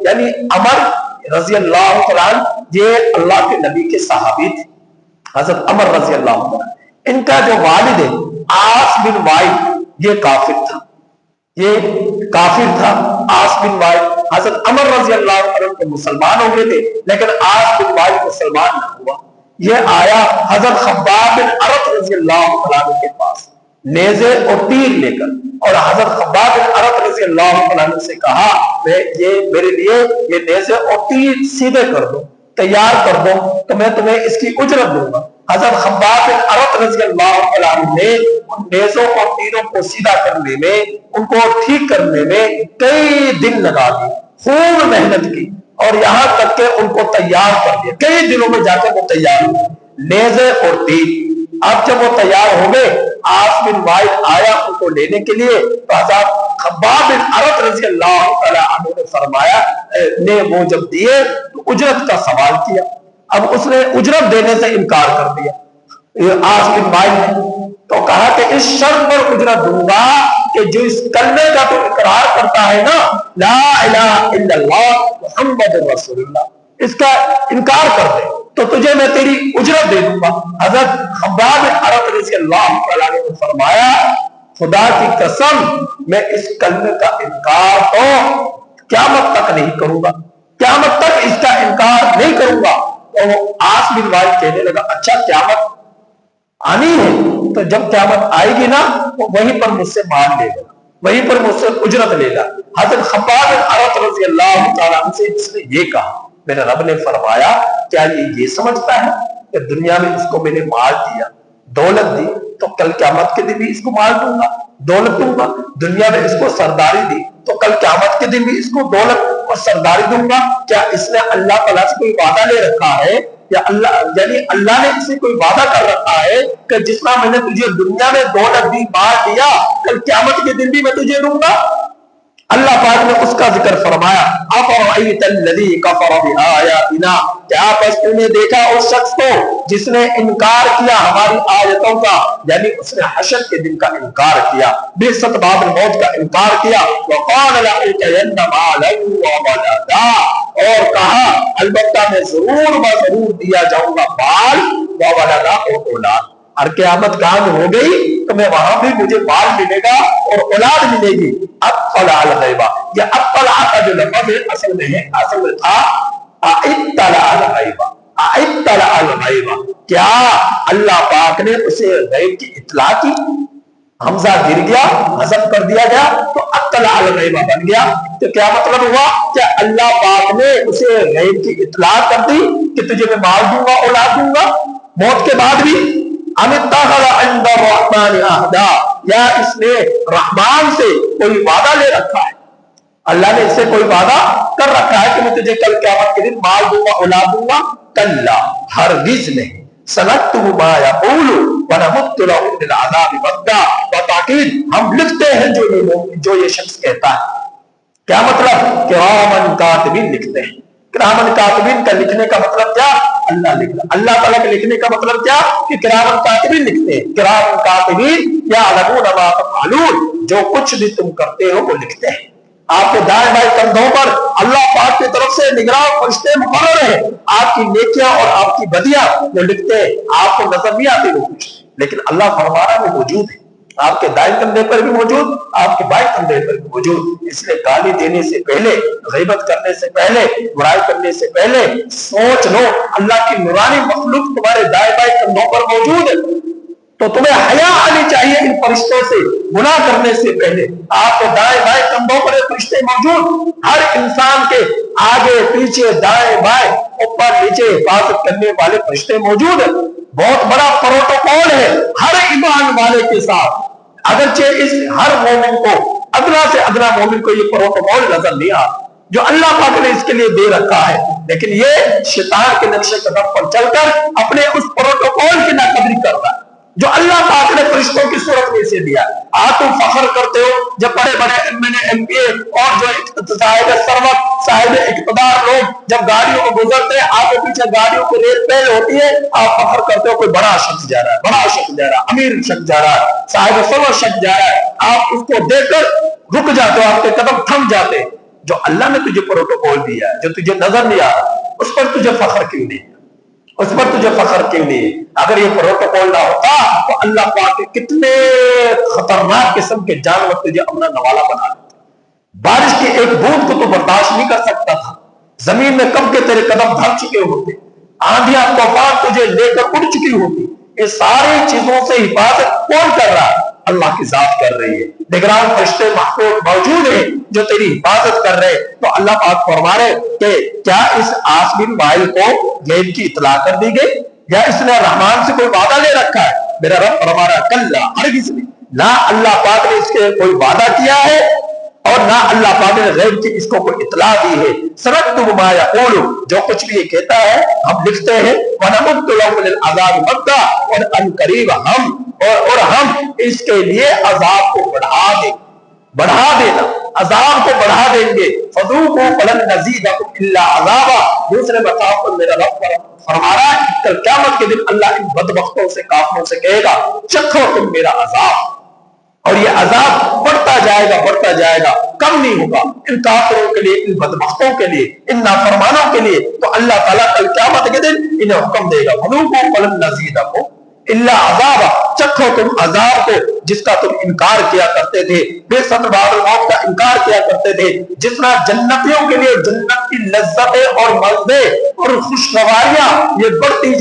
یعنی عمر رضی اللہ عنہ، یہ اللہ کے نبی کے صحابی تھے، حضرت عمر رضی اللہ عنہ۔ ان کا جو والد ہے عاص بن وائل، یہ کافر تھا، عاص بن وائل۔ حضرت عمر رضی اللہ عنہ کے مسلمان ہو گئے تھے، لیکن عاص بن وائل مسلمان نہ ہوا۔ یہ آیا حضرت خباب بن ارت رضی اللہ عنہ کے پاس نیزے اور تیر لے کر، اور حضرت خباب بن ارت رضی اللہ عنہ سے کہا یہ میرے لیے یہ نیزے اور تیر سیدھے کر دو، تیار کر دو، تو میں تمہیں اس کی اجرت دوں گا۔ حضرت خباب بن ارت رضی اللہ عنہ نے ان نیزوں اور تیروں کو سیدھا کرنے میں، ان کو ٹھیک کرنے میں کئی دن لگا دی، خوب محنت کی، اور یہاں تک کہ ان کو تیار کر دیا۔ کئی دنوں میں جا کر وہ تیار ہوئے نیزے اور تیر۔ اب جب وہ تیار ہو گئے، عاص بن وائل آیا ان کو لینے کے لیے، تو حضرت خباب بن ارت رضی اللہ تعالی عنہ نے فرمایا نے وہ جب دیے تو اجرت کا سوال کیا۔ اب اس نے اجرت دینے سے انکار کر دیا عاص بن وائل نے، تو کہا کہ اس شرط پر اجرت دوں گا کہ جو اس کلمے کا تو اقرار کرتا ہے نا، لا الہ الا اللہ محمد رسول اللہ، اس کا انکار کر دے تو تجھے میں تیری اجرت دے دوں گا۔ حضرت خباب بن ارت رضی اللہ تعالیٰ نے فرمایا خدا کی قسم میں اس کلمے کا انکار تو قیامت تک نہیں کروں گا، قیامت تک اس کا انکار نہیں کروں گا۔ تو عاص بن وائل کہنے لگا اچھا قیامت آنی ہے تو جب قیامت آئے گی نا تو وہیں پر مجھ سے مال لے گا، وہیں پر مجھ سے اجرت لے گا۔ حضرت خباب بن ارت رضی اللہ تعالیٰ عنہ سے اس نے یہ کہا، میرے رب نے فرمایا کیا یہ سمجھتا ہے کہ دنیا میں اس کو میں نے مال دیا، دولت دی، تو کل قیامت کے دن بھی اس کو مال دوں گا، دولت دوں گا۔ دنیا میں اس کو سرداری دی تو کل قیامت کے دن بھی اس کو دولت اور سرداری دوں گا۔ کیا اس نے اللہ تعالیٰ سے کوئی وعدہ لے رکھا ہے، یا اللہ نے اسے کوئی وعدہ کر رکھا ہے کہ جس طرح میں نے تجھے دنیا میں دولت دی، مال دیا، کل قیامت کے دن بھی میں تجھے دوں گا؟ اللہ پاک نے اس کا ذکر فرمایا افرأیت الذی کفر بآیاتنا، کیا بس تم نے دیکھا اس شخص کو جس نے انکار کیا ہماری آیتوں کا، یعنی اس نے حشر کے دن کا انکار کیا، بعثت بعد الموت کا انکار کیا، وقال لأوتین مالا وولدا، اور کہا البتہ میں ضرور دیا جاؤں گا مال وولدا اور اولاد۔ اور قیامت کام ہو گئی تو میں وہاں بھی مجھے مال ملے گا اور اولاد ملے گی۔ اطلع الغیب، یہ اطلع کا جو لفظ ہے اصل میں تھا اطلع الغیب، اطلع الغیب، کیا اللہ پاک نے اسے غیب کی اطلاع کی؟ حمزہ گر گیا، حذف کر دیا گیا تو اطلع الغیب بن گیا۔ تو کیا مطلب ہوا کہ اللہ پاک نے اسے غیب کی اطلاع کر دی کہ تجھے میں مال دوں گا، اولاد دوں گا موت کے بعد بھی؟ اتخذ عند الرحمن عہدا، یا اس نے رحمان سے کوئی وعدہ لے رکھا ہے، اللہ نے اس سے کوئی وعدہ کر رکھا ہے کہ میں تجھے کل قیامت کے دن مال دوں گا، اولاد دوں گا؟ کلا، ہرگز نہیں۔ سنکتب ما یقول ونمد له من العذاب مدا، بتاکید ہم لکھتے ہیں جو یہ شخص کہتا ہے۔ کیا مطلب؟ کرامن کاتبین لکھتے ہیں۔ کرامن کاتبین کا لکھنے کا مطلب کیا؟ اللہ لکھ رہا۔ اللہ تعالیٰ کے لکھنے کا مطلب کیا؟ کہ کرامن کاتبین لکھتے ہیں۔ کرامن کاتبین یعلمون ما تفعلون، جو کچھ بھی تم کرتے ہو وہ لکھتے ہیں۔ آپ کے دائیں بائیں کندھوں پر اللہ پاک کی طرف سے نگراں فرشتے مقرر ہیں، آپ کی نیکیاں اور آپ کی بدیاں وہ لکھتے ہیں۔ آپ کو نظر نہیں آتی وہ کچھ، لیکن اللہ فرمانا وہ موجود ہے، آپ کے دائیں کندھے پر بھی موجود، آپ کے بائیں کندھے پر بھی موجود۔ اس لیے گالی دینے سے پہلے، غیبت کرنے سے پہلے، برائی کرنے سے پہلے سوچ لو اللہ کی نورانی مخلوق تمہارے دائیں بائیں کندھوں پر موجود ہے، تو تمہیں حیا آنی چاہیے ان فرشتوں سے گناہ کرنے سے پہلے۔ آپ کے دائیں بائیں کندھوں پر فرشتے موجود، ہر انسان کے آگے پیچھے دائیں بائیں اوپر نیچے حفاظت کرنے والے فرشتے موجود ہیں۔ بہت بڑا پروٹوکول ہے ہر ایمان والے کے ساتھ، اگرچہ اس ہر مومن کو ادنا سے ادنا مومن کو یہ پروٹوکول نظر نہیں آتا جو اللہ پاک نے اس کے لیے دے رکھا ہے، لیکن یہ شیطان کے نقش قدم پر چل کر اپنے اس پروٹوکول کی ناقدری کرتا ہے جو اللہ پاک نے فرشتوں کی صورت میں اسے دیا۔ آج تم فخر کرتے ہو جب بڑے بڑے MPA اور جو صاحب ثروت صاحب اقتدار لوگ جب گاڑیوں کو گزرتے ہیں، آگے پیچھے گاڑیوں کی ریل پیل ہوتی ہے، آپ فخر کرتے ہو کوئی بڑا شخص جا رہا ہے، بڑا شخص جا رہا ہے، امیر شخص جا رہا ہے، صاحب ثروت شخص جا رہا ہے، آپ اس کو دیکھ کر رک جاتے ہو، آپ کے قدم تھم جاتے ہیں۔ جو اللہ نے تجھے پروٹوکول دیا ہے، جو تجھے نظر نہیں آ رہا، اس پر تجھے فخر کیوں نہیں؟ اس پر تجھے فخر کیوں نہیں؟ اگر یہ پروٹوکول نہ ہوتا تو اللہ پاک کے کتنے خطرناک قسم کے جانور تجھے اپنا نوالا بنا دیتا۔ بارش کی ایک بوند کو تو برداشت نہیں کر سکتا تھا، زمین میں کب کے تیرے قدم دھر چکے ہوتے، آندھیاں طوفان تجھے لے کر اڑ چکی ہوتی۔ یہ ساری چیزوں سے حفاظت کون کر رہا ہے؟ اللہ کی ذات کر رہی ہے۔ نگران فرشتے محفوظ موجود ہیں جو تیری حفاظت کر رہے۔ تو اللہ پاک فرما رہے کہ کیا اس عاص بن وائل کو غیب کی اطلاع کر دی گئی یا اس نے رحمان سے کوئی وعدہ لے رکھا ہے؟ میرا رب فرما رہا کلا، ہرگز نہیں، نہ اللہ پاک نے اس کے کوئی وعدہ کیا ہے اور نہ اللہ پاک نے غیب کی اس کو کوئی اطلاع دی ہے۔ سنکتب ما یقول، جو کچھ بھی یہ کہتا ہے ہم لکھتے ہیں، ونمد له من العذاب مدا، اور ان قریب ہم اس کے لیے عذاب کو بڑھا دینا، عذاب کو بڑھا دیں گے۔ فذوقوا فلن نزیدکم الا عذابا، دوسرے مقام پر میرا رب فرما رہا ہے کل قیامت کے دن اللہ ان بدبختوں سے کافروں سے کہے گا چکھو تم میرا عذاب، اور یہ عذاب بڑھتا جائے گا، کم نہیں ہوگا ان کافروں کے لیے، ان بدبختوں کے لیے، ان نافرمانوں کے لیے۔ تو اللہ تعالیٰ کل قیامت کے دن انہیں حکم دے گا فذوقوا فلن نزیدکم الا عذابا، چکھو تم عذاب کو جس کا تم انکار کیا کرتے تھے، بے صبر بعد الموت کا انکار کیا کرتے تھے۔ جس طرح جنتیوں کے لیے جنت کی لذتیں اور مزے اور خوشگواریاں یہ بڑھتی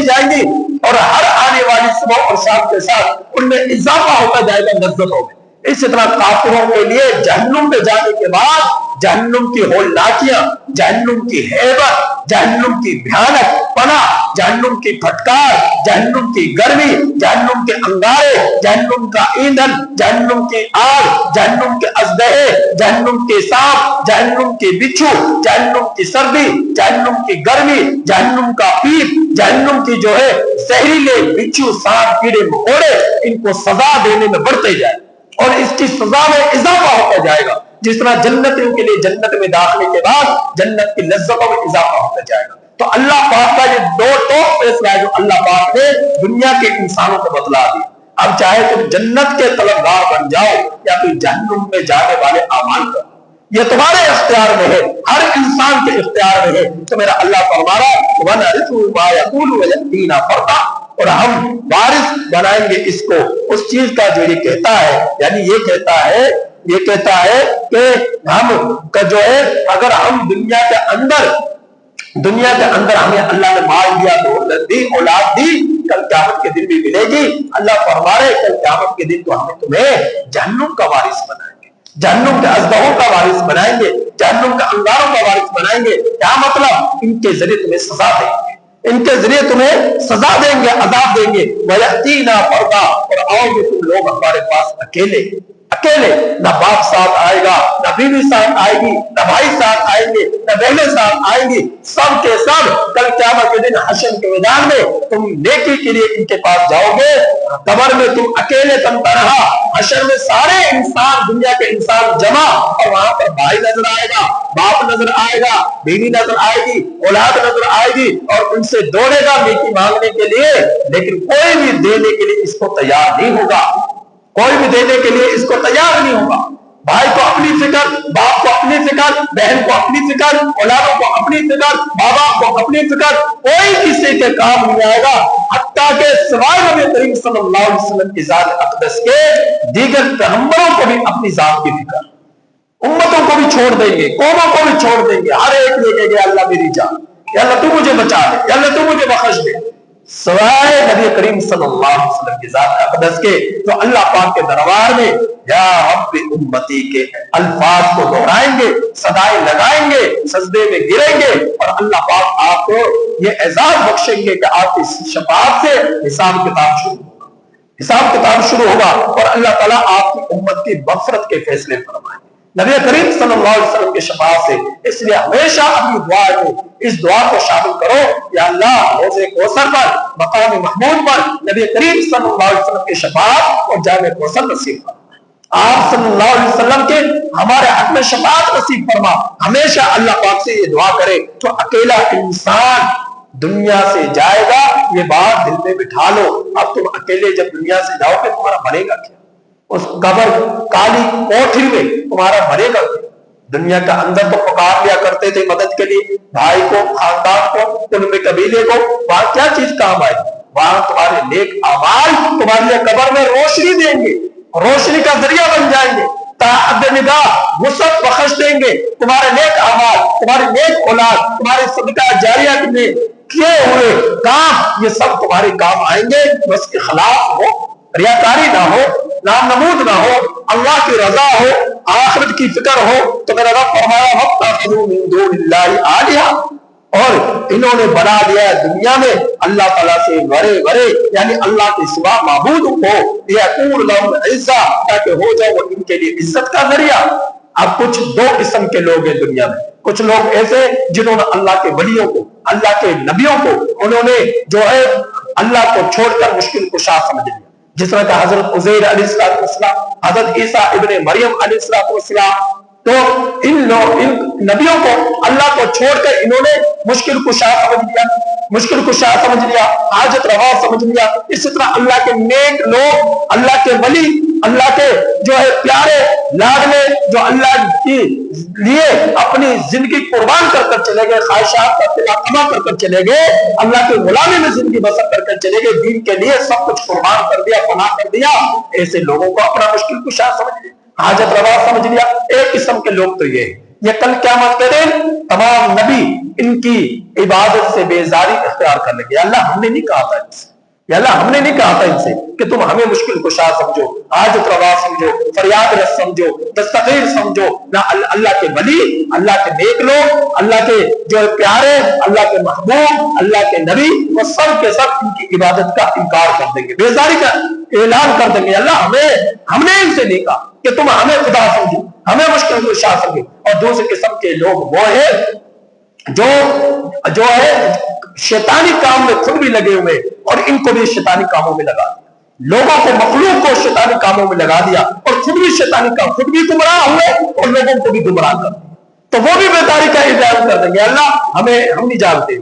جائیں گی، اور ہر آنے والی صبح اور شام کے ساتھ ان میں اضافہ ہوتا جائے گا لذتوں میں۔ اسی طرح کافروں کے لیے جہنم میں جانے کے بعد جہنم کی ہولناکیاں، جہنم کی ہیبت، جہنم کی بھیانک پناہ، جہنم کی پھٹکار، جہنم کی گرمی، جہنم کے انگارے، جہنم کا ایندھن، جہنم کی آگ، جہنم کے اژدہے، جہنم کے سانپ، جہنم کے بچھو، جہنم کی سردی، جہنم کی گرمی، جہنم کا پیپ، جہنم کی جو ہے زہریلے بچھو، سانپ، کیڑے مکوڑے، ان کو سزا دینے میں بڑھتے جائے اور اس کی سزا میں اضافہ ہوتا جائے گا۔ جس طرح جنتیوں کے لیے جنت میں داخلے کے بعد جنت کی لذتوں میں اضافہ ہوتا جائے گا۔ تو اللہ پاک کا یہ دو ٹوک فیصلہ ہے جو اللہ پاک نے دنیا کے انسانوں کو بتلا دی۔ اب چاہے تم جنت کے طلبگار بن جاؤ یا پھر جہنم میں جانے والے اعمال کرو، یہ تمہارے اختیار میں ہے، ہر انسان کے اختیار میں ہے۔ تو میرا اللہ فرما رہا ہے وَنَرِثُهُ مَا يَقُولُ وَيَأْتِينَا فَرْدًا، اور ہم وارث بنائیں گے اس کو اس چیز کا جو یہ کہتا ہے، یعنی یہ کہتا ہے کہ ہم کا جو ہے اگر ہم دنیا کے اندر ہمیں اللہ نے مال دیا تو اولاد دی، کل قیامت کے دن بھی ملے گی۔ اللہ فرما رہے کل قیامت کے دن تو ہمیں تمہیں جہنم کا وارث بنائیں گے، جہنم کے اژدہوں کا وارث بنائیں گے، جہنم کے انگاروں کا وارث بنائیں گے۔ کیا مطلب؟ ان کے ذریعے تمہیں سزا دیں گے، ان کے ذریعے تمہیں سزا دیں گے، عذاب دیں گے۔ وَيَأْتِينَا فَرْدًا، اور آؤ گے تم لوگ ہمارے پاس اکیلے، نہ باپ ساتھ آئے گا، نہ بیوی ساتھ آئے گی، نہ بھائی ساتھ آئیں گے، نہ بہنیں ساتھ آئیں گی، سب کے سب کل قیامت کے دن حشر کے میدان میں تم نیکی کے لیے ان کے پاس جاؤ گے۔ قبر میں تم اکیلے تم تنہا، حشر میں سارے انسان، دنیا کے انسان جمع، اور وہاں پر بھائی نظر آئے گا، باپ نظر آئے گا، بیوی نظر آئے گی، اولاد نظر آئے گی، اور ان سے دوڑے گا نیکی مانگنے کے لیے، لیکن کوئی بھی دینے کے لیے اس کو تیار نہیں ہوگا، کوئی بھی دینے کے لیے اس کو تیار نہیں ہوگا۔ بھائی کو اپنی فکر، باپ کو اپنی فکر، بہن کو اپنی فکر، اولادوں کو اپنی فکر، ماں باپ کو اپنی فکر، کوئی کسی کے کام نہیں آئے گا، حتیٰ کہ سوائے نبی کریم صلی اللہ علیہ وسلم کی ذات اقدس کے دیگر پیغمبروں کو بھی اپنی ذات کی فکر، امتوں کو بھی چھوڑ دیں گے، قوموں کو بھی چھوڑ دیں گے، ہر ایک لے کے گیا اللہ میری جان، یا اللہ تو مجھے بچا دے، یا اللہ تو مجھے بخش دے، سوائے نبی کریم صلی اللہ علیہ وسلم کی ذات اقدس کے۔ تو اللہ پاک کے دربار میں یا رب امتی کے الفاظ کو دہرائیں گے، صدائیں لگائیں گے، سجدے میں گریں گے، اور اللہ پاک آپ کو یہ اعزاز بخشیں گے کہ آپ کی شفاعت سے حساب کتاب شروع ہوگا۔ حساب کتاب شروع ہوگا اور اللہ تعالیٰ آپ کی امت کی مغفرت کے فیصلے فرمائیں گے نبی کریم صلی اللہ علیہ وسلم کے شفاعت سے۔ اس لیے ہمیشہ اپنی دعا کو اس دعا کو شامل کرو، یا اللہ حوض کوثر پر مقام محمود پر نبی کریم صلی اللہ علیہ وسلم کی شفاعت اور جام کوثر نصیب فرما، آپ صلی اللہ علیہ وسلم کے ہمارے حق میں شفاعت نصیب فرما۔ ہمیشہ اللہ پاک سے یہ دعا کرے تو اکیلا انسان دنیا سے جائے گا، یہ بات دل میں بٹھا لو۔ اب تم اکیلے جب دنیا سے جاؤ گے تمہارا بنے گا کیا؟ اس قبر کالی کوٹھی میں تمہارا بنے گا کیا؟ دنیا کا اندر تو پکار لیا کرتے تھے مدد کے لیے بھائی کو، خاندان کو، ان میں قبیلے کو، وہاں کیا چیز کام آئے؟ وہاں تمہارے نیک اعمال تمہارے لیے قبر میں روشنی دیں گے، روشنی کا ذریعہ بن جائیں گے، تاحد نگاہ وسعت بخش دیں گے۔ تمہارے نیک اعمال، تمہاری نیک اولاد، تمہارے صدقہ جاریہ میں کیے ہوئے کام، یہ سب تمہارے کام آئیں گے۔ بس اخلاص ہو، ریاکاری نہ ہو، نام نمود نہ ہو، اللہ کی رضا ہو، آخرت کی فکر ہو۔ تو میرا رب فرمایا وَاتَّخَذُوا مِن دُونِ اللَّهِ آلِهَةً، اور انہوں نے بنا لیا دنیا میں اللہ تعالیٰ سے بڑے یعنی اللہ کے سوا معبود کو، لِيَكُونَ لَهُمْ عِزًّا، تاکہ ہو جائے وہ ان کے لیے عزت کا ذریعہ۔ اب کچھ دو قسم کے لوگ ہیں دنیا میں، کچھ لوگ ایسے جنہوں نے اللہ کے ولیوں کو، اللہ کے نبیوں کو، انہوں نے جو ہے اللہ کو چھوڑ کر مشکل کشا سمجھ لیا، جس طرح کہ حضرت عزیر علیہ السلام، حضرت عیسیٰ ابن مریم علیہ السلام، تو ان نبیوں کو اللہ کو چھوڑ کر انہوں نے مشکل کشا سمجھ لیا، حاجت روا سمجھ لیا۔ اسی طرح اللہ کے نیک لوگ، اللہ کے ولی، اللہ کے جو ہے پیارے لاڈلے، جو اللہ کے لیے اپنی زندگی قربان کر کر چلے گئے، خواہشات کا تلاقمہ کر کر چلے گئے، اللہ کے غلامی میں زندگی بسر کر کر چلے گئے، دین کے لیے سب کچھ قربان کر دیا، فنا کر دیا، ایسے لوگوں کو اپنا مشکل کشا سمجھ لیا، حاجت روا سمجھ لیا۔ ایک قسم کے لوگ تو یہ کل قیامت کے دن تمام نبی ان کی عبادت سے بیزاری اختیار کر لیں گے۔ اللہ ہم نے نہیں کہا تھا ان سے، یا اللہ ہم نے نہیں کہا تھا ان سے کہ تم ہمیں مشکل کشا سمجھو، حاجت روا سمجھو، فریاد رس سمجھو، دستگیر سمجھو۔ نہ اللہ کے ولی، اللہ کے نیک لوگ، اللہ کے جو پیارے، اللہ کے محبوب، اللہ کے نبی، وہ سب کے سب ان کی عبادت کا انکار کر دیں گے، بیزاری کا اعلان کر دیں گے۔ اللہ ہم نے ان سے نہیں کہا کہ تم ہمیں خدا سمجھو، ہمیں مشکل کشا سمجھو۔ اور دوسری قسم کے لوگ وہ ہیں جو ہے شیطانی کام میں خود بھی لگے ہوئے اور ان کو بھی شیطانی کاموں میں لگا دیا، لوگوں کو، مخلوق کو شیطانی کاموں میں لگا دیا، اور خود بھی شیطانی کام، خود بھی گمراہ ہوئے اور لوگوں کو بھی گمراہ کر دیا۔ تو وہ بھی بیداری کا اعلان کر دیں گے، اللہ ہم نہیں جانتے،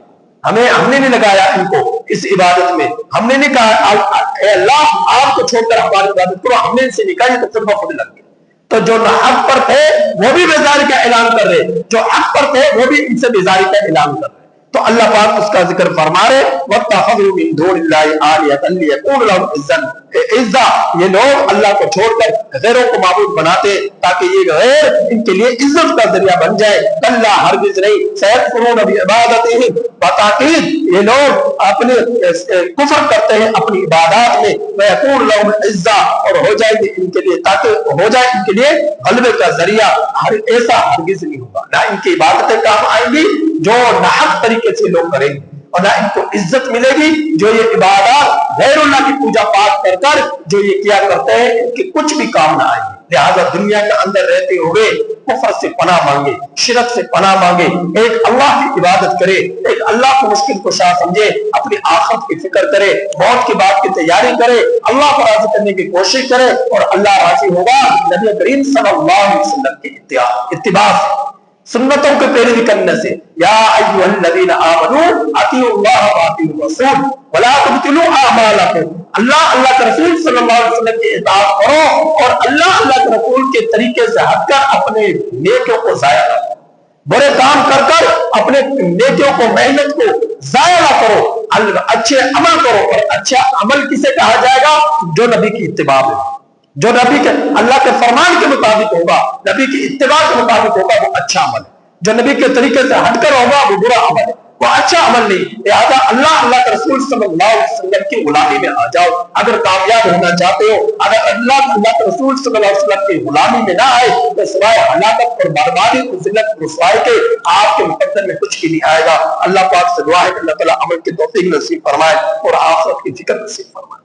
ہم نے نہیں لگایا ان کو اس عبادت میں، ہم نے نہیں کہا اے اللہ آپ کو چھوڑ کر ہماری عبادت کرو، ہم نے ان سے نہیں کہا، یہ تو خود بخود لگ گئے۔ تو جو حق پر تھے وہ بھی بیزاری کا اعلان کر رہے، جو حق پر تھے وہ بھی ان سے بیزاری کا اعلان کر رہے۔ تو اللہ پاک اس کا ذکر فرما رہے وَاتَّخَذُوا مِن دُونِ اللَّهِ آلِهَةً لِيَكُونَ لَهُمْ عِزًّا، یہ لوگ اللہ کو چھوڑ کر غیروں کو معبود بناتے تاکہ یہ غیر ان کے لیے عزت کا ذریعہ بن جائے۔ کلا ہرگز نہیں، سَيَكْفُرُونَ بِعِبَادَتِهِمْ، بتاکید یہ لوگ اپنے کفر کرتے ہیں اپنی عبادات میں، وَيَكُونُ لَهُمْ عِزًّا، اور ہو جائے گی ان کے لیے، تاکہ ہو جائے ان کے لیے غلبے کا ذریعہ۔ ایسا ہرگز نہیں ہوگا، نہ ان کی عبادتیں کام آئیں گی جو ناحق طریقے سے لوگ کریں گے، اور نہ ان کو عزت ملے گی جو یہ عبادات غیر اللہ کی پوجا پاٹ کر کر جو یہ کیا کرتے ہیں، ان کے کچھ بھی کام نہ آئیں گے۔ لہٰذا دنیا کے اندر رہتے ہوئے کفر سے پناہ مانگے، شرک سے پناہ مانگے، ایک اللہ کی عبادت کرے، ایک اللہ کو مشکل کشا سمجھے، اپنی آخرت کی فکر کرے، موت کی بات کی تیاری کرے، اللہ کو راضی کرنے کی کوشش کرے، اور اللہ راضی ہوگا نبی کریم صلی اللہ علیہ وسلم کی اتباع سے، سنتوں کے پیروی کرنے سے۔ یا ایھا الذین آمنوا اطیعوا اللہ واطیعوا الرسول ولا تبطلوا اعمالکم، اللہ کے رسول صلی اللہ علیہ وسلم کی اطاعت کرو، اور اللہ کے رسول کے طریقے سے ہٹ کر اپنے نیکیوں کو ضائع نہ کرو، برے کام کر کر اپنے نیکیوں کو، محنت کو ضائع نہ کرو، اچھے عمل کرو۔ اور اچھا عمل کسے کہا جائے گا؟ جو نبی کی اتباع ہے، جو نبی کے اللہ کے فرمان کے مطابق ہوگا، نبی کی اتباع کے مطابق ہوگا، وہ اچھا عمل ہے۔ جو نبی کے طریقے سے ہٹ کر ہوگا وہ برا عمل ہے، وہ اچھا عمل نہیں۔ لہٰذا اللہ کے رسول صلی اللہ علیہ وسلم کی غلامی میں آ جاؤ اگر کامیاب ہونا چاہتے ہو۔ اگر اللہ کے رسول صلی اللہ علیہ وسلم کی غلامی میں نہ آئے تو سوائے ہلاکت اور بربادی اور ذلت رسوائی کے آپ کے مقدر میں کچھ بھی نہیں آئے گا۔ اللہ پاک سے دعا ہے کہ اللہ تعالیٰ عمل کی توفیق نصیب فرمائے اور آخرت کی فکر نصیب فرمائے۔